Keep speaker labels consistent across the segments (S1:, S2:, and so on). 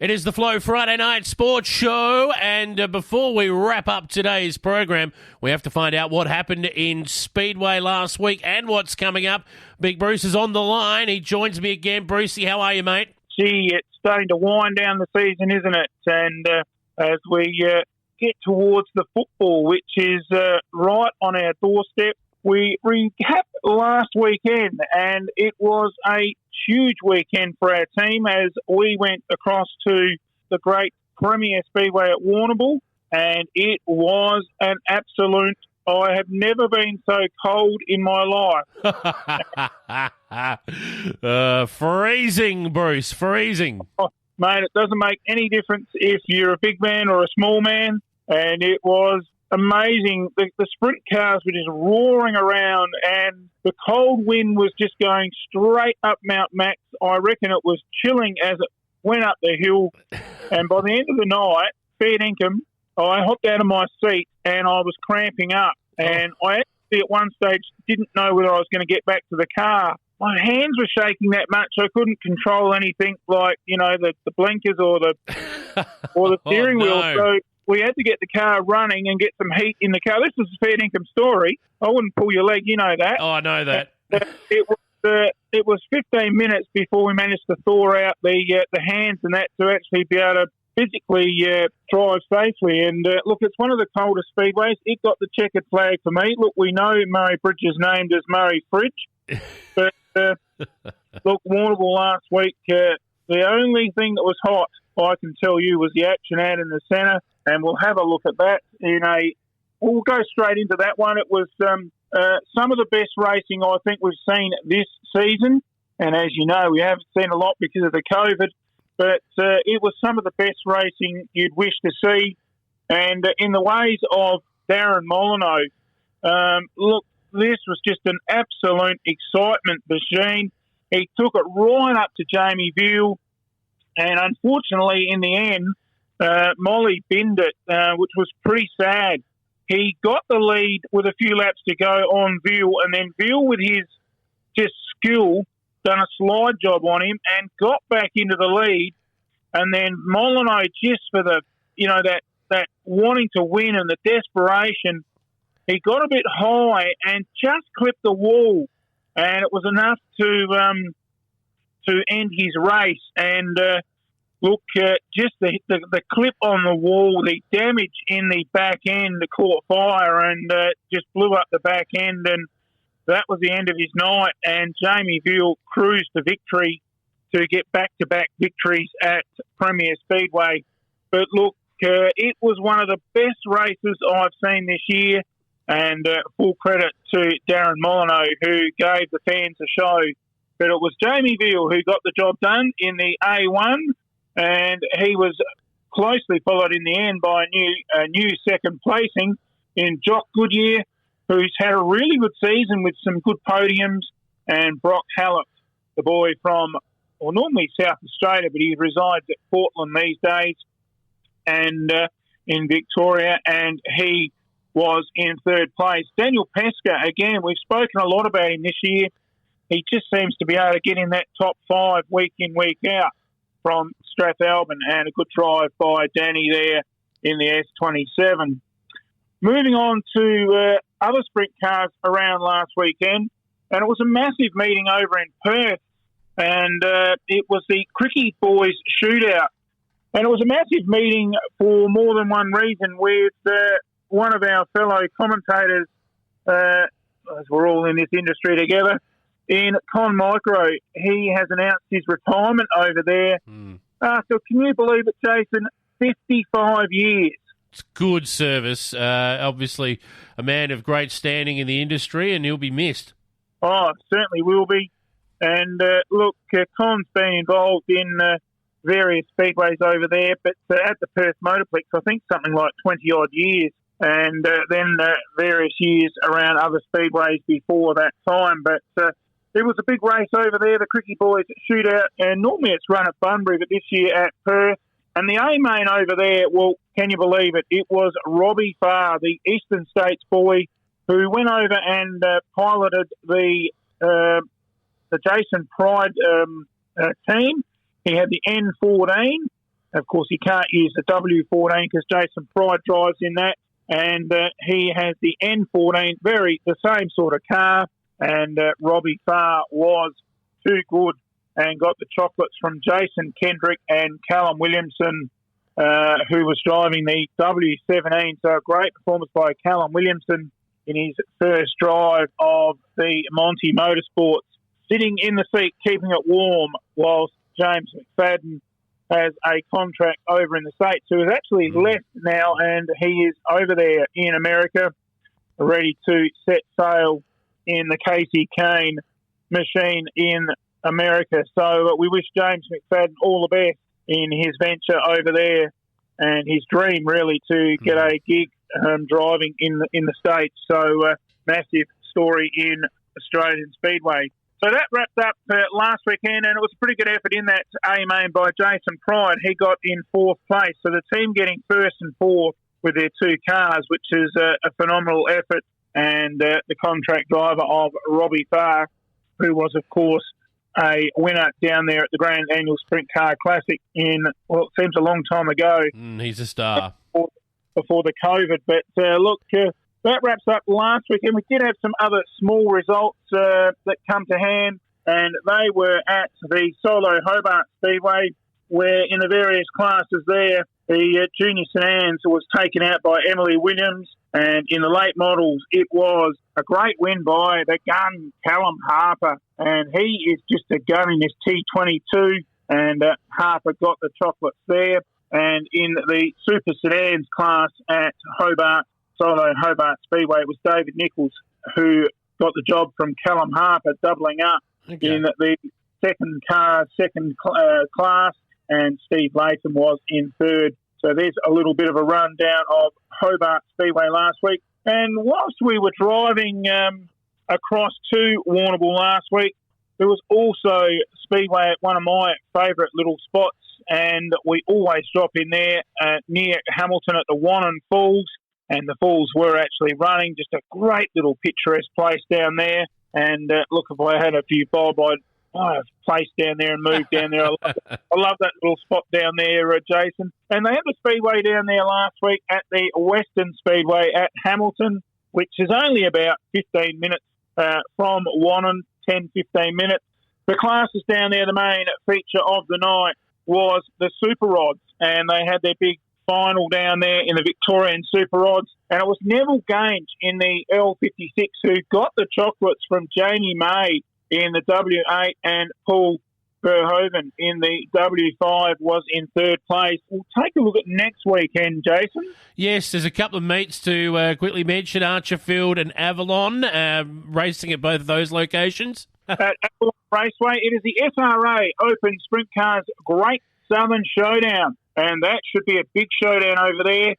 S1: It is the Flow Friday Night Sports Show, and before we wrap up today's program, we have to find out what happened in Speedway last week and what's coming up. Big Bruce is on the line. He joins me again. Brucey, how are you, mate?
S2: Gee, it's starting to wind down the season, isn't it? And as we get towards the football, which is right on our doorstep, we recapped last weekend, and it was a huge weekend for our team as we went across to the great Premier Speedway at Warrnambool, and it was an absolute... I have never been so cold in my life.
S1: Freezing, Bruce, freezing.
S2: Oh, mate, it doesn't make any difference if you're a big man or a small man, and it was amazing. The sprint cars were just roaring around, and the cold wind was just going straight up Mount Max. I reckon it was chilling as it went up the hill, and by the end of the night, fair dinkum, I hopped out of my seat and I was cramping up. And I actually at one stage didn't know whether I was going to get back to the car. My hands were shaking that much I couldn't control anything like, the blinkers or the steering wheel. So we had to get the car running and get some heat in the car. This is a fair income story. I wouldn't pull your leg, you know that.
S1: Oh, I know that.
S2: It was 15 minutes before we managed to thaw out the hands and that to actually be able to physically drive safely. And look, it's one of the coldest speedways. It got the checkered flag for me. Look, we know Murray Bridge is named as Murray Fridge, but look, Warrnambool last week, the only thing that was hot, I can tell you, was the action out in the centre, and we'll have a look at that we'll go straight into that one. It was some of the best racing I think we've seen this season, and as you know, we haven't seen a lot because of the COVID, but it was some of the best racing you'd wish to see. And in the ways of Darren Molyneux, look, this was just an absolute excitement machine. He took it right up to Jamie Veal, and unfortunately, in the end, Molly binned it, which was pretty sad. He got the lead with a few laps to go on Veal, and then Veal, with his just skill, done a slide job on him and got back into the lead. And then Molyneux, just for the, that wanting to win and the desperation, he got a bit high and just clipped the wall, and it was enough to end his race. And look, just the clip on the wall, the damage in the back end caught fire and just blew up the back end, and that was the end of his night. And Jamie Veal cruised to victory to get back-to-back victories at Premier Speedway. But look, it was one of the best races I've seen this year, and full credit to Darren Molyneux, who gave the fans a show. But it was Jamie Veal who got the job done in the A1, and he was closely followed in the end by a new second placing in Jock Goodyear, who's had a really good season with some good podiums, and Brock Hallett, the boy from, normally South Australia, but he resides at Portland these days, and in Victoria, and he was in third place. Daniel Pesca, again, we've spoken a lot about him this year. He just seems to be able to get in that top 5 week in, week out from Strathalbyn, and a good drive by Danny there in the S27. Moving on to other sprint cars around last weekend, and it was a massive meeting over in Perth, and it was the Cricket Boys shootout. And it was a massive meeting for more than one reason, with one of our fellow commentators, as we're all in this industry together, in Con Micro. He has announced his retirement over there. After, can you believe it, Jason, 55 years.
S1: It's good service. Obviously, a man of great standing in the industry, and he'll be missed.
S2: Oh, certainly will be. And look, Con's been involved in various speedways over there, but at the Perth Motorplex, I think something like 20-odd years, and then various years around other speedways before that time. But it was a big race over there, the Cricket Boys shootout, and normally it's run at Bunbury, but this year at Perth. And the A-main over there, well, can you believe it? It was Robbie Farr, the Eastern States boy, who went over and piloted the Jason Pride team. He had the N14, Of course, he can't use the W14 because Jason Pride drives in that. And he has the N14, the same sort of car. And Robbie Farr was too good and got the chocolates from Jason Kendrick and Callum Williamson, who was driving the W17. So a great performance by Callum Williamson in his first drive of the Monty Motorsports, sitting in the seat, keeping it warm, whilst James McFadden has a contract over in the States, who has actually left now, and he is over there in America, ready to set sail in the Casey Kane machine in America. So we wish James McFadden all the best in his venture over there, and his dream really to get a gig driving in the States. So massive story in Australian Speedway. So that wrapped up last weekend, and it was a pretty good effort in that A-main by Jason Pride. He got in fourth place. So the team getting first and fourth with their two cars, which is a phenomenal effort. And the contract driver of Robbie Farr, who was, of course, a winner down there at the Grand Annual Sprint Car Classic in, well, it seems a long time ago.
S1: He's a star.
S2: Before the COVID. But look, that wraps up last weekend. We did have some other small results that come to hand, and they were at the Solo Hobart Speedway, where in the various classes there, the Junior St Anne's was taken out by Emily Williams, and in the late models, it was a great win by the gun, Callum Harper, and he is just a gun in his T22, and Harper got the chocolates there. And in the Super Sedans class at Solo Hobart Speedway, it was David Nichols who got the job from Callum Harper, doubling up in the second class, and Steve Latham was in third. So there's a little bit of a rundown of Hobart Speedway last week. And whilst we were driving across to Warrnambool last week, there was also Speedway at one of my favourite little spots, and we always drop in there near Hamilton at the Warrnambool Falls, and the falls were actually running. Just a great little picturesque place down there. And look, if I had a few bob, I'd place down there and move down there. I love that little spot down there, Jason. And they had the Speedway down there last week at the Western Speedway at Hamilton, which is only about 15 minutes from Warrnambool, 10, 15 minutes. The classes down there, the main feature of the night was the Super Rods, and they had their big final down there in the Victorian Super Rods, and it was Neville Gange in the L56 who got the chocolates from Jamie May in the W8, and Paul Verhoeven in the W5 was in third place. We'll take a look at next weekend, Jason.
S1: Yes, there's a couple of meets to quickly mention, Archerfield and Avalon, racing at both of those locations.
S2: At Avalon Raceway, it is the SRA Open Sprint Cars Great Southern Showdown, and that should be a big showdown over there.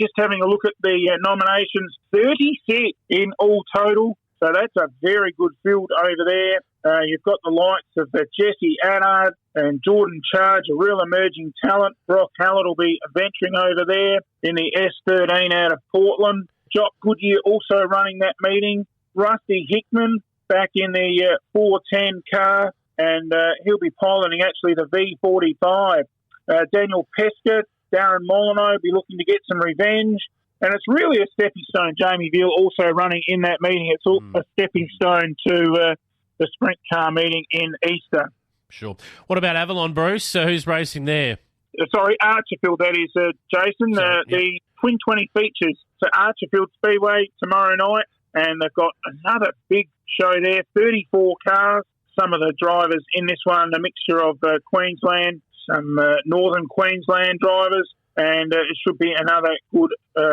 S2: Just having a look at the nominations, 36 in all total. So that's a very good field over there. You've got the likes of Jesse Annard and Jordan Charge, a real emerging talent. Brock Hallett will be venturing over there in the S13 out of Portland. Jock Goodyear also running that meeting. Rusty Hickman back in the 410 car, and he'll be piloting actually the V45. Daniel Pesca, Darren Molyneux be looking to get some revenge. And it's really a stepping stone. Jamie Veal also running in that meeting. It's all a stepping stone to the sprint car meeting in Easter.
S1: Sure. What about Avalon, Bruce? Who's racing there?
S2: Sorry, Archerfield, that is, Jason. The Twin 20 features. So Archerfield Speedway tomorrow night, and they've got another big show there, 34 cars. Some of the drivers in this one, a mixture of Queensland, some northern Queensland drivers, and it should be another good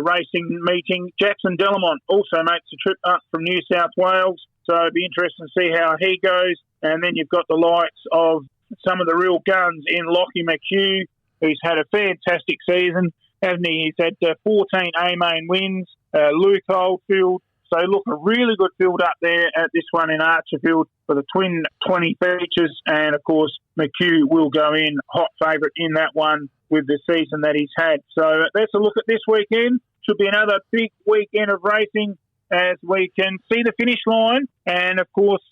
S2: racing meeting. Jackson Delamont also makes a trip up from New South Wales, so it'll be interesting to see how he goes. And then you've got the likes of some of the real guns in Lockie McHugh, who's had a fantastic season, hasn't he? He's had 14 A-main wins, Luke Oldfield. So look, a really good field up there at this one in Archerfield for the Twin 20 features. And, of course, McHugh will go in hot favourite in that one with the season that he's had. So let's a look at this weekend. Should be another big weekend of racing as we can see the finish line. And, of course,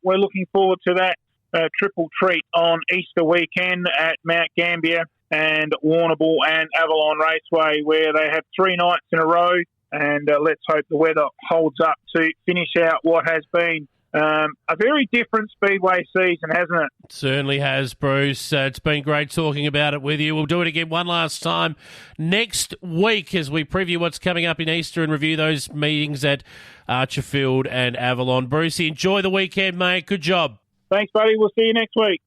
S2: we're looking forward to that triple treat on Easter weekend at Mount Gambier and Warrnambool and Avalon Raceway, where they have 3 nights in a row. And let's hope the weather holds up to finish out what has been a very different Speedway season, hasn't it?
S1: It certainly has, Bruce. It's been great talking about it with you. We'll do it again one last time next week as we preview what's coming up in Easter and review those meetings at Archerfield and Avalon. Brucey, enjoy the weekend, mate. Good job.
S2: Thanks, buddy. We'll see you next week.